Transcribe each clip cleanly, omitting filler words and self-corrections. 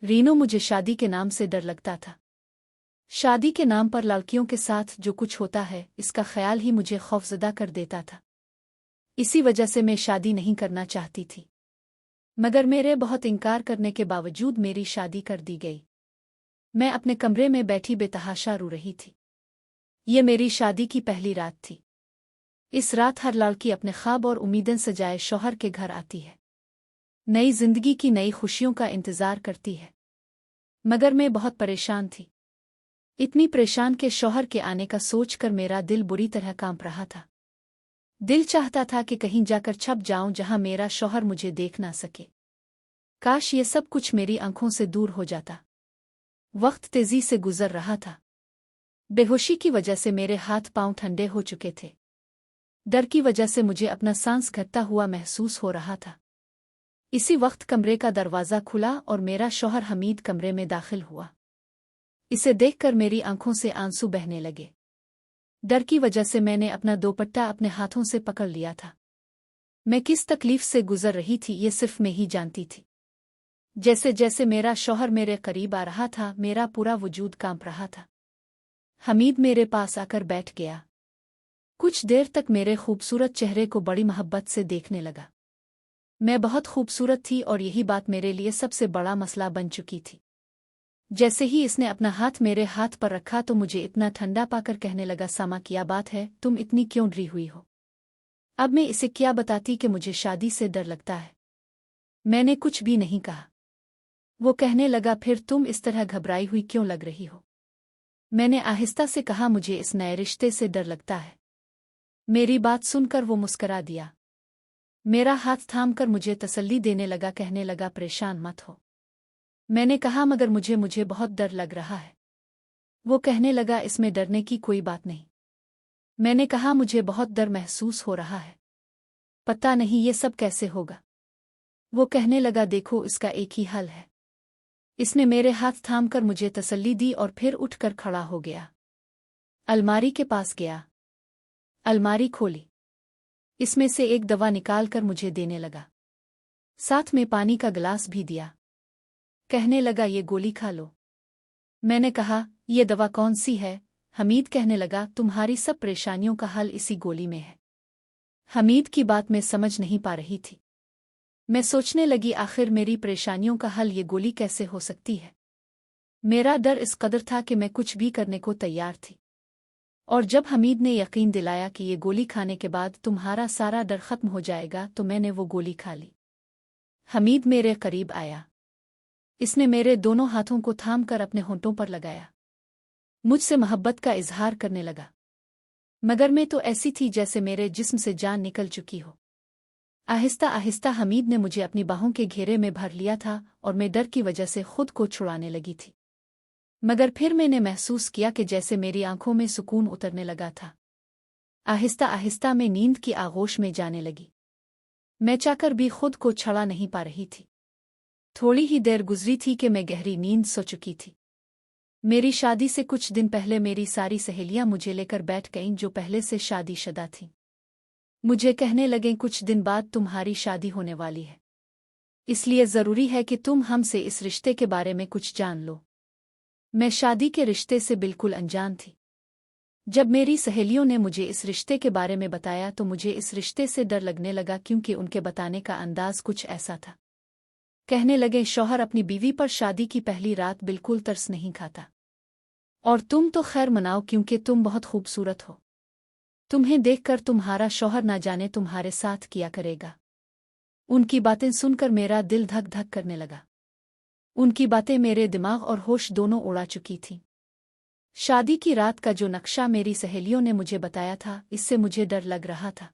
Reno, मुझे शादी के नाम से डर लगता था। शादी के नाम पर लड़कियों के साथ जो कुछ होता है इसका ख्याल ही मुझे खौफजदा कर देता था। इसी वजह से मैं शादी नहीं करना चाहती थी, मगर मेरे बहुत इनकार करने के बावजूद मेरी शादी कर दी गई। मैं अपने कमरे में बैठी बेतहाशा रो रही थी। ये मेरी शादी की पहली रात थी। इस रात हर लड़की अपने ख्वाब और उम्मीदें सजाए शौहर के घर आती है, नई जिंदगी की नई खुशियों का इंतजार करती है। मगर मैं बहुत परेशान थी, इतनी परेशान के शौहर के आने का सोचकर मेरा दिल बुरी तरह कांप रहा था। दिल चाहता था कि कहीं जाकर छप जाऊं जहां मेरा शौहर मुझे देख ना सके। काश ये सब कुछ मेरी आंखों से दूर हो जाता। वक्त तेजी से गुजर रहा था। बेहोशी की वजह से मेरे हाथ पांव ठंडे हो चुके थे। डर की वजह से मुझे अपना सांस घटता हुआ महसूस हो रहा था। इसी वक्त कमरे का दरवाज़ा खुला और मेरा शौहर हमीद कमरे में दाखिल हुआ। इसे देखकर मेरी आंखों से आंसू बहने लगे। डर की वजह से मैंने अपना दोपट्टा अपने हाथों से पकड़ लिया था। मैं किस तकलीफ से गुजर रही थी ये सिर्फ मैं ही जानती थी। जैसे जैसे मेरा शौहर मेरे करीब आ रहा था, मेरा पूरा वजूद कांप रहा था। हमीद मेरे पास आकर बैठ गया। कुछ देर तक मेरे खूबसूरत चेहरे को बड़ी मोहब्बत से देखने लगा। मैं बहुत खूबसूरत थी और यही बात मेरे लिए सबसे बड़ा मसला बन चुकी थी। जैसे ही इसने अपना हाथ मेरे हाथ पर रखा तो मुझे इतना ठंडा पाकर कहने लगा, सामा क्या बात है, तुम इतनी क्यों डरी हुई हो? अब मैं इसे क्या बताती कि मुझे शादी से डर लगता है। मैंने कुछ भी नहीं कहा। वो कहने लगा, फिर तुम इस तरह घबराई हुई क्यों लग रही हो? मैंने आहिस्ता से कहा, मुझे इस नए रिश्ते से डर लगता है। मेरी बात सुनकर वो मुस्करा दिया। मेरा हाथ थामकर मुझे तसल्ली देने लगा, कहने लगा, परेशान मत हो। मैंने कहा, मगर मुझे बहुत डर लग रहा है। वो कहने लगा, इसमें डरने की कोई बात नहीं। मैंने कहा, मुझे बहुत डर महसूस हो रहा है, पता नहीं ये सब कैसे होगा। वो कहने लगा, देखो इसका एक ही हल है। इसने मेरे हाथ थामकर मुझे तसल्ली दी और फिर उठकर खड़ा हो गया। अलमारी के पास गया, अलमारी खोली, इसमें से एक दवा निकालकर मुझे देने लगा। साथ में पानी का गिलास भी दिया। कहने लगा, ये गोली खा लो। मैंने कहा, ये दवा कौन सी है? हमीद कहने लगा, तुम्हारी सब परेशानियों का हल इसी गोली में है। हमीद की बात मैं समझ नहीं पा रही थी। मैं सोचने लगी, आखिर मेरी परेशानियों का हल ये गोली कैसे हो सकती है? मेरा डर इस कदर था कि मैं कुछ भी करने को तैयार थी। और जब हमीद ने यकीन दिलाया कि ये गोली खाने के बाद तुम्हारा सारा डर खत्म हो जाएगा, तो मैंने वो गोली खा ली। हमीद मेरे करीब आया। इसने मेरे दोनों हाथों को थामकर अपने होंठों पर लगाया। मुझसे मोहब्बत का इजहार करने लगा, मगर मैं तो ऐसी थी जैसे मेरे जिस्म से जान निकल चुकी हो। आहिस्ता आहिस्ता हमीद ने मुझे अपनी बाहों के घेरे में भर लिया था और मैं डर की वजह से खुद को छुड़ाने लगी थी। मगर फिर मैंने महसूस किया कि जैसे मेरी आंखों में सुकून उतरने लगा था। आहिस्ता आहिस्ता मैं नींद की आगोश में जाने लगी। मैं चाहकर भी खुद को छुड़ा नहीं पा रही थी। थोड़ी ही देर गुजरी थी कि मैं गहरी नींद सो चुकी थी। मेरी शादी से कुछ दिन पहले मेरी सारी सहेलियां मुझे लेकर बैठ गईं जो पहले से शादीशुदा थीं। मुझे कहने लगें, कुछ दिन बाद तुम्हारी शादी होने वाली है, इसलिए ज़रूरी है कि तुम हमसे इस रिश्ते के बारे में कुछ जान लो। मैं शादी के रिश्ते से बिल्कुल अनजान थी। जब मेरी सहेलियों ने मुझे इस रिश्ते के बारे में बताया तो मुझे इस रिश्ते से डर लगने लगा, क्योंकि उनके बताने का अंदाज कुछ ऐसा था। कहने लगे, शौहर अपनी बीवी पर शादी की पहली रात बिल्कुल तरस नहीं खाता, और तुम तो खैर मनाओ क्योंकि तुम बहुत खूबसूरत हो। तुम्हें देखकर तुम्हारा शौहर ना जाने तुम्हारे साथ किया करेगा। उनकी बातें सुनकर मेरा दिल धक धक करने लगा। उनकी बातें मेरे दिमाग और होश दोनों उड़ा चुकी थीं। शादी की रात का जो नक्शा मेरी सहेलियों ने मुझे बताया था, इससे मुझे डर लग रहा था।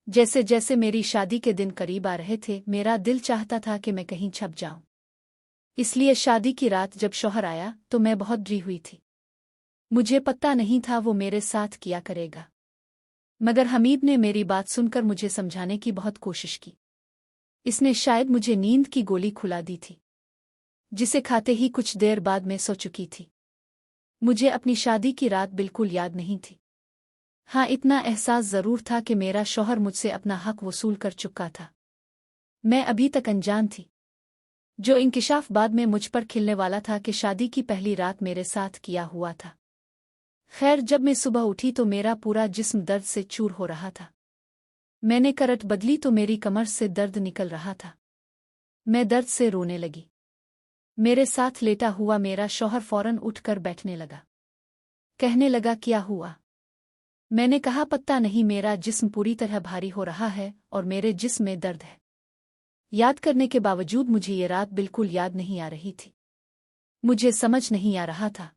जैसे जैसे मेरी शादी के दिन करीब आ रहे थे, मेरा दिल चाहता था कि मैं कहीं छप जाऊं। इसलिए शादी की रात जब शौहर आया तो मैं बहुत डरी हुई थी। मुझे पता नहीं था वो मेरे साथ किया करेगा। मगर हमीद ने मेरी बात सुनकर मुझे समझाने की बहुत कोशिश की। इसने शायद मुझे नींद की गोली खुला दी थी, जिसे खाते ही कुछ देर बाद मैं सो चुकी थी। मुझे अपनी शादी की रात बिल्कुल याद नहीं थी। हाँ, इतना एहसास जरूर था कि मेरा शौहर मुझसे अपना हक वसूल कर चुका था। मैं अभी तक अनजान थी। जो इंकिशाफ बाद में मुझ पर खिलने वाला था कि शादी की पहली रात मेरे साथ किया हुआ था। खैर, जब मैं सुबह उठी तो मेरा पूरा जिस्म दर्द से चूर हो रहा था। मैंने करवट बदली तो मेरी कमर से दर्द निकल रहा था। मैं दर्द से रोने लगी। मेरे साथ लेटा हुआ मेरा शौहर फौरन उठकर बैठने लगा। कहने लगा, क्या हुआ? मैंने कहा, पता नहीं, मेरा जिस्म पूरी तरह भारी हो रहा है और मेरे जिस्म में दर्द है। याद करने के बावजूद मुझे ये रात बिल्कुल याद नहीं आ रही थी। मुझे समझ नहीं आ रहा था।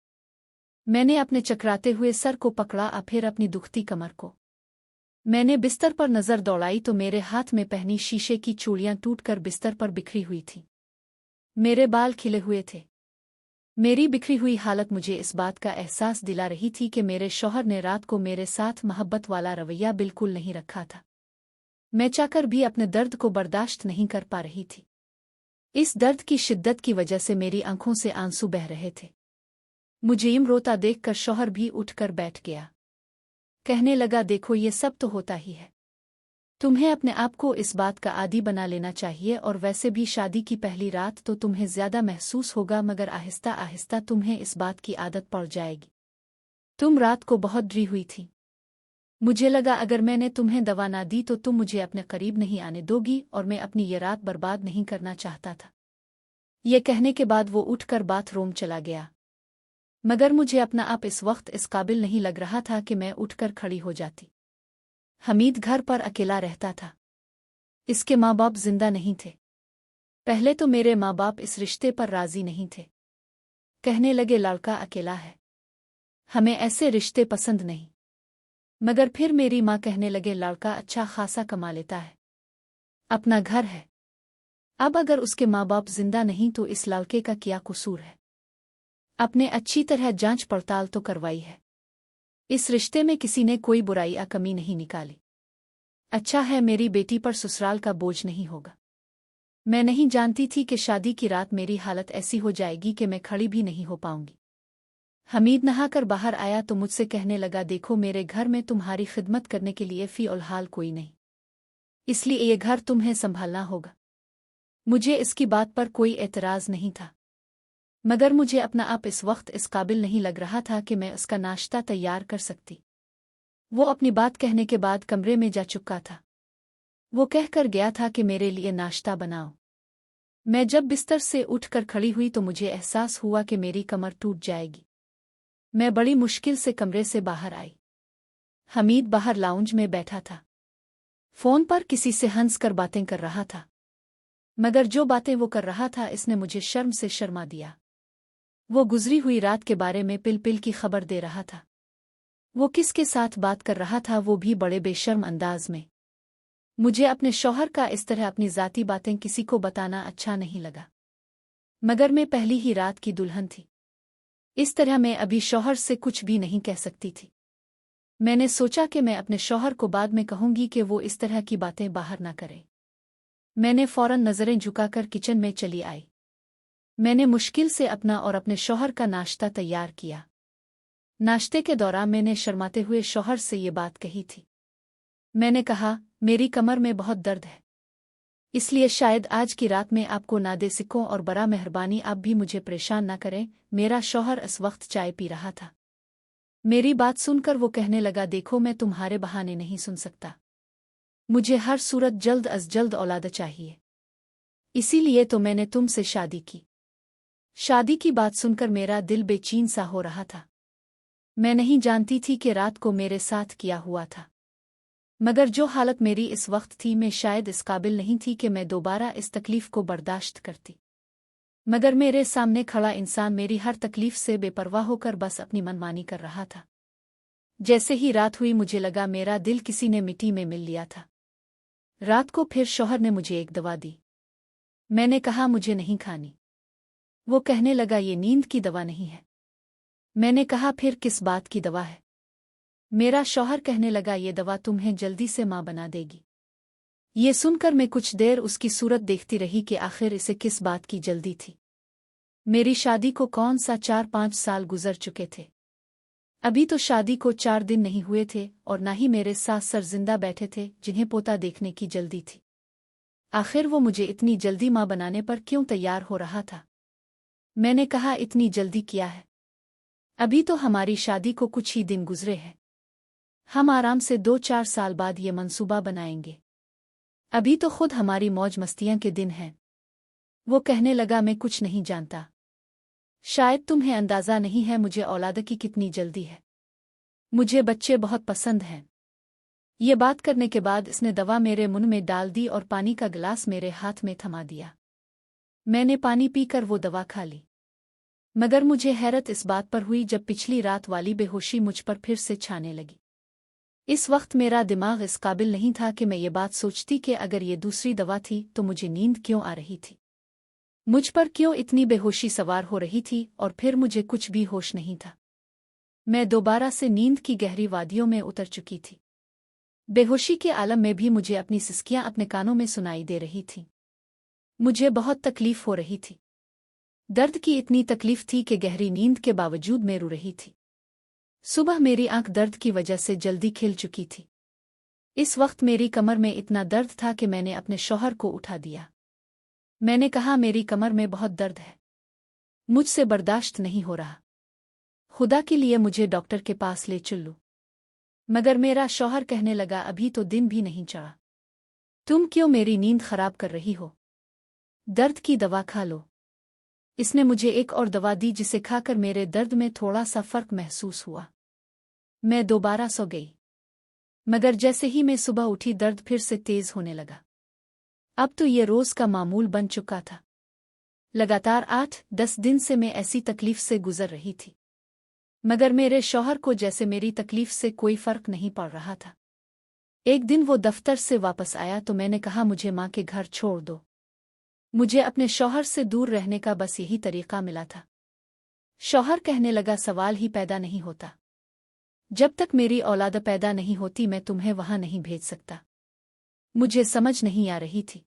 मैंने अपने चकराते हुए सर को पकड़ा और फिर अपनी दुखती कमर को। मैंने बिस्तर पर नजर दौड़ाई तो मेरे हाथ में पहनी शीशे की चूड़ियां टूटकर बिस्तर पर बिखरी हुई थीं। मेरे बाल खिले हुए थे। मेरी बिखरी हुई हालत मुझे इस बात का एहसास दिला रही थी कि मेरे शौहर ने रात को मेरे साथ मोहब्बत वाला रवैया बिल्कुल नहीं रखा था। मैं चाहकर भी अपने दर्द को बर्दाश्त नहीं कर पा रही थी। इस दर्द की शिद्दत की वजह से मेरी आंखों से आंसू बह रहे थे। मुझे यूं रोता देखकर शौहर भी उठकर बैठ गया। कहने लगा, देखो, ये सब तो होता ही है। तुम्हें अपने आप को इस बात का आदी बना लेना चाहिए, और वैसे भी शादी की पहली रात तो तुम्हें ज्यादा महसूस होगा, मगर आहिस्ता आहिस्ता तुम्हें इस बात की आदत पड़ जाएगी। तुम रात को बहुत डरी हुई थी। मुझे लगा अगर मैंने तुम्हें दवा ना दी तो तुम मुझे अपने करीब नहीं आने दोगी, और मैं अपनी ये रात बर्बाद नहीं करना चाहता था। ये कहने के बाद वो उठकर बाथरूम चला गया। मगर मुझे अपना आप इस वक्त इस काबिल नहीं लग रहा था कि मैं उठकर खड़ी हो जाती। हमीद घर पर अकेला रहता था। इसके माँ बाप जिंदा नहीं थे। पहले तो मेरे माँ बाप इस रिश्ते पर राजी नहीं थे। कहने लगे, लड़का अकेला है, हमें ऐसे रिश्ते पसंद नहीं। मगर फिर मेरी माँ कहने लगे, लड़का अच्छा खासा कमा लेता है, अपना घर है। अब अगर उसके माँ बाप जिंदा नहीं तो इस लड़के का क्या कसूर है? अपने अच्छी तरह जांच पड़ताल तो करवाई है। इस रिश्ते में किसी ने कोई बुराई या कमी नहीं निकाली। अच्छा है, मेरी बेटी पर ससुराल का बोझ नहीं होगा। मैं नहीं जानती थी कि शादी की रात मेरी हालत ऐसी हो जाएगी कि मैं खड़ी भी नहीं हो पाऊंगी। हमीद नहाकर बाहर आया तो मुझसे कहने लगा, देखो, मेरे घर में तुम्हारी खिदमत करने के लिए फिलहाल कोई नहीं, इसलिए ये घर तुम्हें संभालना होगा। मुझे इसकी बात पर कोई एतराज नहीं था, मगर मुझे अपना आप इस वक्त इस काबिल नहीं लग रहा था कि मैं उसका नाश्ता तैयार कर सकती। वो अपनी बात कहने के बाद कमरे में जा चुका था। वो कहकर गया था कि मेरे लिए नाश्ता बनाओ। मैं जब बिस्तर से उठकर खड़ी हुई तो मुझे एहसास हुआ कि मेरी कमर टूट जाएगी। मैं बड़ी मुश्किल से कमरे से बाहर आई। हमीद बाहर लाउंज में बैठा था। फोन पर किसी से हंसकर बातें कर रहा था, मगर जो बातें वो कर रहा था इसने मुझे शर्म से शर्मा दिया। वो गुजरी हुई रात के बारे में पिल पिल की खबर दे रहा था। वो किसके साथ बात कर रहा था, वो भी बड़े बेशर्म अंदाज में। मुझे अपने शौहर का इस तरह अपनी ज़ाती बातें किसी को बताना अच्छा नहीं लगा, मगर मैं पहली ही रात की दुल्हन थी। इस तरह मैं अभी शौहर से कुछ भी नहीं कह सकती थी। मैंने सोचा कि मैं अपने शौहर को बाद में कहूंगी कि वो इस तरह की बातें बाहर ना करे। मैंने फौरन नजरें झुकाकर किचन में चली आई। मैंने मुश्किल से अपना और अपने शौहर का नाश्ता तैयार किया। नाश्ते के दौरान मैंने शर्माते हुए शौहर से ये बात कही थी। मैंने कहा, मेरी कमर में बहुत दर्द है, इसलिए शायद आज की रात में आपको ना दे सकूं, और बड़ा मेहरबानी आप भी मुझे परेशान ना करें। मेरा शौहर इस वक्त चाय पी रहा था। मेरी बात सुनकर वो कहने लगा, देखो, मैं तुम्हारे बहाने नहीं सुन सकता। मुझे हर सूरत जल्द अज जल्द औलाद चाहिए, इसीलिए तो मैंने तुमसे शादी की। शादी की बात सुनकर मेरा दिल बेचैन सा हो रहा था। मैं नहीं जानती थी कि रात को मेरे साथ किया हुआ था, मगर जो हालत मेरी इस वक्त थी, मैं शायद इस काबिल नहीं थी कि मैं दोबारा इस तकलीफ को बर्दाश्त करती। मगर मेरे सामने खड़ा इंसान मेरी हर तकलीफ से बेपरवाह होकर बस अपनी मनमानी कर रहा था। जैसे ही रात हुई मुझे लगा मेरा दिल किसी ने मिट्टी में मिल लिया था। रात को फिर शौहर ने मुझे एक दवा दी। मैंने कहा, मुझे नहीं खानी। वो कहने लगा, ये नींद की दवा नहीं है। मैंने कहा, फिर किस बात की दवा है? मेरा शौहर कहने लगा, ये दवा तुम्हें जल्दी से मां बना देगी। ये सुनकर मैं कुछ देर उसकी सूरत देखती रही कि आखिर इसे किस बात की जल्दी थी। मेरी शादी को कौन सा 4-5 साल गुजर चुके थे। अभी तो शादी को 4 दिन नहीं हुए थे, और न ही मेरे सास सर जिंदा बैठे थे जिन्हें पोता देखने की जल्दी थी। आखिर वो मुझे इतनी जल्दी माँ बनाने पर क्यों तैयार हो रहा था? मैंने कहा, इतनी जल्दी क्या है? अभी तो हमारी शादी को कुछ ही दिन गुजरे हैं। हम आराम से 2-4 साल बाद ये मंसूबा बनाएंगे। अभी तो खुद हमारी मौज मस्तियां के दिन हैं। वो कहने लगा, मैं कुछ नहीं जानता। शायद तुम्हें अंदाजा नहीं है मुझे औलाद की कितनी जल्दी है। मुझे बच्चे बहुत पसंद हैं। ये बात करने के बाद इसने दवा मेरे मुंह में डाल दी और पानी का गिलास मेरे हाथ में थमा दिया। मैंने पानी पीकर वो दवा खा ली। मगर मुझे हैरत इस बात पर हुई जब पिछली रात वाली बेहोशी मुझ पर फिर से छाने लगी। इस वक्त मेरा दिमाग इस काबिल नहीं था कि मैं ये बात सोचती कि अगर ये दूसरी दवा थी तो मुझे नींद क्यों आ रही थी, मुझ पर क्यों इतनी बेहोशी सवार हो रही थी, और फिर मुझे कुछ भी होश नहीं था। मैं दोबारा से नींद की गहरी वादियों में उतर चुकी थी। बेहोशी के आलम में भी मुझे अपनी सिसकियां अपने कानों में सुनाई दे रही थीं। मुझे बहुत तकलीफ हो रही थी। दर्द की इतनी तकलीफ थी कि गहरी नींद के बावजूद मैं रो रही थी। सुबह मेरी आंख दर्द की वजह से जल्दी खिल चुकी थी। इस वक्त मेरी कमर में इतना दर्द था कि मैंने अपने शौहर को उठा दिया। मैंने कहा, मेरी कमर में बहुत दर्द है, मुझसे बर्दाश्त नहीं हो रहा। खुदा के लिए मुझे डॉक्टर के पास ले चलो। मगर मेरा शौहर कहने लगा, अभी तो दिन भी नहीं चढ़ा, तुम क्यों मेरी नींद खराब कर रही हो? दर्द की दवा खा लो। इसने मुझे एक और दवा दी जिसे खाकर मेरे दर्द में थोड़ा सा फर्क महसूस हुआ। मैं दोबारा सो गई। मगर जैसे ही मैं सुबह उठी दर्द फिर से तेज होने लगा। अब तो ये रोज का मामूल बन चुका था। लगातार 8-10 दिन से मैं ऐसी तकलीफ से गुजर रही थी। मगर मेरे शौहर को जैसे मेरी तकलीफ से कोई फर्क नहीं पड़ रहा था। एक दिन वो दफ्तर से वापस आया तो मैंने कहा, मुझे माँ के घर छोड़ दो। मुझे अपने शौहर से दूर रहने का बस यही तरीका मिला था। शौहर कहने लगा, सवाल ही पैदा नहीं होता। जब तक मेरी औलाद पैदा नहीं होती मैं तुम्हें वहां नहीं भेज सकता। मुझे समझ नहीं आ रही थी,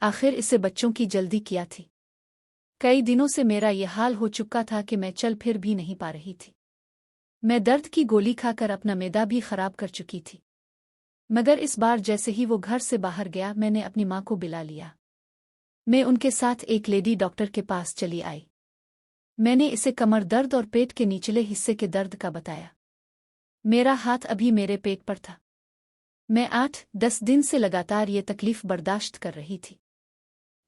आखिर इसे बच्चों की जल्दी क्या थी। कई दिनों से मेरा ये हाल हो चुका था कि मैं चल फिर भी नहीं पा रही थी। मैं दर्द की गोली खाकर अपना मैदा भी खराब कर चुकी थी। मगर इस बार जैसे ही वो घर से बाहर गया मैंने अपनी माँ को बुला लिया। मैं उनके साथ एक लेडी डॉक्टर के पास चली आई। मैंने इसे कमर दर्द और पेट के निचले हिस्से के दर्द का बताया। मेरा हाथ अभी मेरे पेट पर था। मैं 8-10 दिन से लगातार ये तकलीफ बर्दाश्त कर रही थी।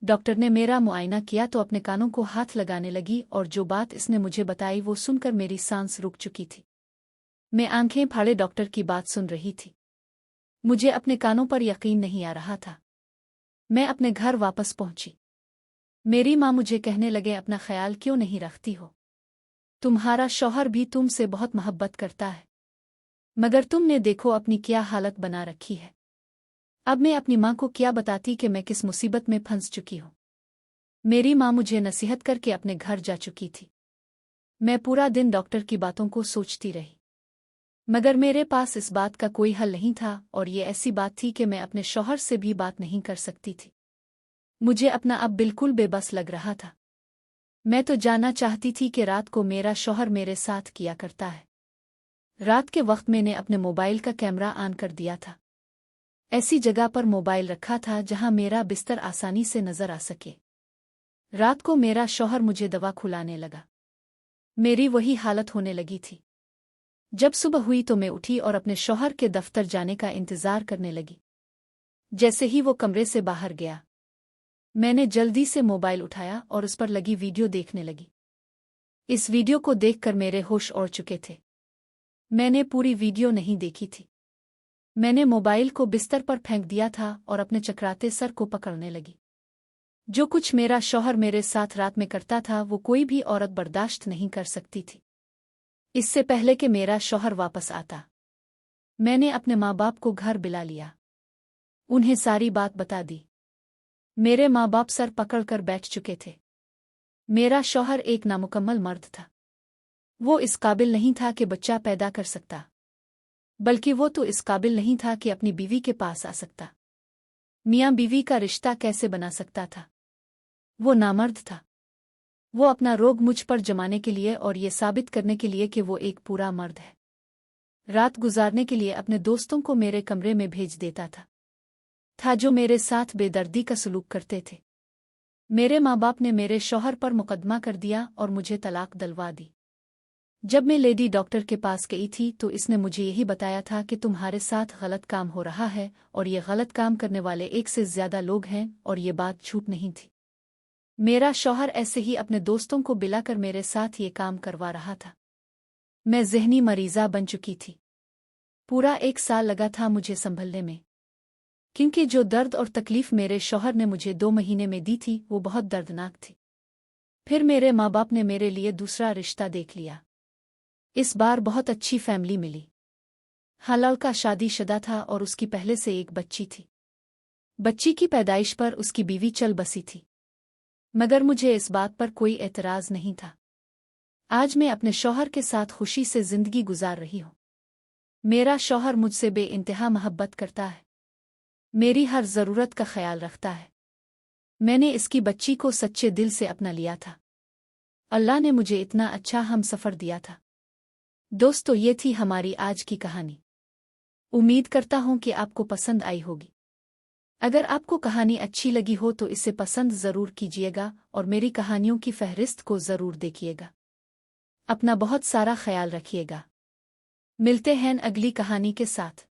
डॉक्टर ने मेरा मुआयना किया तो अपने कानों को हाथ लगाने लगी और जो बात इसने मुझे बताई वो सुनकर मेरी सांस रुक चुकी थी। मैं आंखें फाड़े डॉक्टर की बात सुन रही थी। मुझे अपने कानों पर यकीन नहीं आ रहा था। मैं अपने घर वापस पहुंची। मेरी माँ मुझे कहने लगे, अपना ख्याल क्यों नहीं रखती हो? तुम्हारा शौहर भी तुमसे बहुत मोहब्बत करता है, मगर तुमने देखो अपनी क्या हालत बना रखी है। अब मैं अपनी माँ को क्या बताती कि मैं किस मुसीबत में फंस चुकी हूँ। मेरी माँ मुझे नसीहत करके अपने घर जा चुकी थी। मैं पूरा दिन डॉक्टर की बातों को सोचती रही, मगर मेरे पास इस बात का कोई हल नहीं था, और ये ऐसी बात थी कि मैं अपने शौहर से भी बात नहीं कर सकती थी। मुझे अपना अब बिल्कुल बेबस लग रहा था। मैं तो जानना चाहती थी कि रात को मेरा शौहर मेरे साथ किया करता है। रात के वक्त मैंने अपने मोबाइल का कैमरा ऑन कर दिया था। ऐसी जगह पर मोबाइल रखा था जहां मेरा बिस्तर आसानी से नजर आ सके। रात को मेरा शौहर मुझे दवा खुलाने लगा। मेरी वही हालत होने लगी थी। जब सुबह हुई तो मैं उठी और अपने शौहर के दफ्तर जाने का इंतजार करने लगी। जैसे ही वो कमरे से बाहर गया मैंने जल्दी से मोबाइल उठाया और उस पर लगी वीडियो देखने लगी। इस वीडियो को देखकर मेरे होश उड़ चुके थे। मैंने पूरी वीडियो नहीं देखी थी। मैंने मोबाइल को बिस्तर पर फेंक दिया था और अपने चकराते सर को पकड़ने लगी। जो कुछ मेरा शौहर मेरे साथ रात में करता था वो कोई भी औरत बर्दाश्त नहीं कर सकती थी। इससे पहले कि मेरा शौहर वापस आता मैंने अपने माँ बाप को घर बुला लिया। उन्हें सारी बात बता दी। मेरे माँ बाप सर पकड़कर बैठ चुके थे। मेरा शौहर एक नामुकम्मल मर्द था। वो इस काबिल नहीं था कि बच्चा पैदा कर सकता, बल्कि वो तो इस काबिल नहीं था कि अपनी बीवी के पास आ सकता। मियाँ बीवी का रिश्ता कैसे बना सकता था? वो नामर्द था। वो अपना रोग मुझ पर जमाने के लिए और ये साबित करने के लिए कि वो एक पूरा मर्द है, रात गुजारने के लिए अपने दोस्तों को मेरे कमरे में भेज देता था। था जो मेरे साथ बेदर्दी का सलूक करते थे। मेरे माँ बाप ने मेरे शौहर पर मुकदमा कर दिया और मुझे तलाक दिलवा दी। जब मैं लेडी डॉक्टर के पास गई थी तो इसने मुझे यही बताया था कि तुम्हारे साथ गलत काम हो रहा है और ये गलत काम करने वाले एक से ज्यादा लोग हैं, और ये बात झूठ नहीं थी। मेरा शौहर ऐसे ही अपने दोस्तों को बिलाकर मेरे साथ ये काम करवा रहा था। मैं ज़हनी मरीज़ा बन चुकी थी। पूरा 1 साल लगा था मुझे संभलने में, क्योंकि जो दर्द और तकलीफ मेरे शौहर ने मुझे 2 महीने में दी थी वो बहुत दर्दनाक थी। फिर मेरे माँ बाप ने मेरे लिए दूसरा रिश्ता देख लिया। इस बार बहुत अच्छी फैमिली मिली। हाँ, लड़का शादीशुदा था और उसकी पहले से एक बच्ची थी। बच्ची की पैदाइश पर उसकी बीवी चल बसी थी, मगर मुझे इस बात पर कोई एतराज़ नहीं था। आज मैं अपने शौहर के साथ खुशी से जिंदगी गुजार रही हूँ। मेरा शौहर मुझसे बेइंतहा मोहब्बत करता है, मेरी हर ज़रूरत का ख्याल रखता है। मैंने इसकी बच्ची को सच्चे दिल से अपना लिया था। अल्लाह ने मुझे इतना अच्छा हमसफ़र दिया था। दोस्तों, ये थी हमारी आज की कहानी। उम्मीद करता हूँ कि आपको पसंद आई होगी। अगर आपको कहानी अच्छी लगी हो तो इसे पसंद ज़रूर कीजिएगा और मेरी कहानियों की फहरिस्त को ज़रूर देखिएगा। अपना बहुत सारा ख्याल रखिएगा। मिलते हैं अगली कहानी के साथ।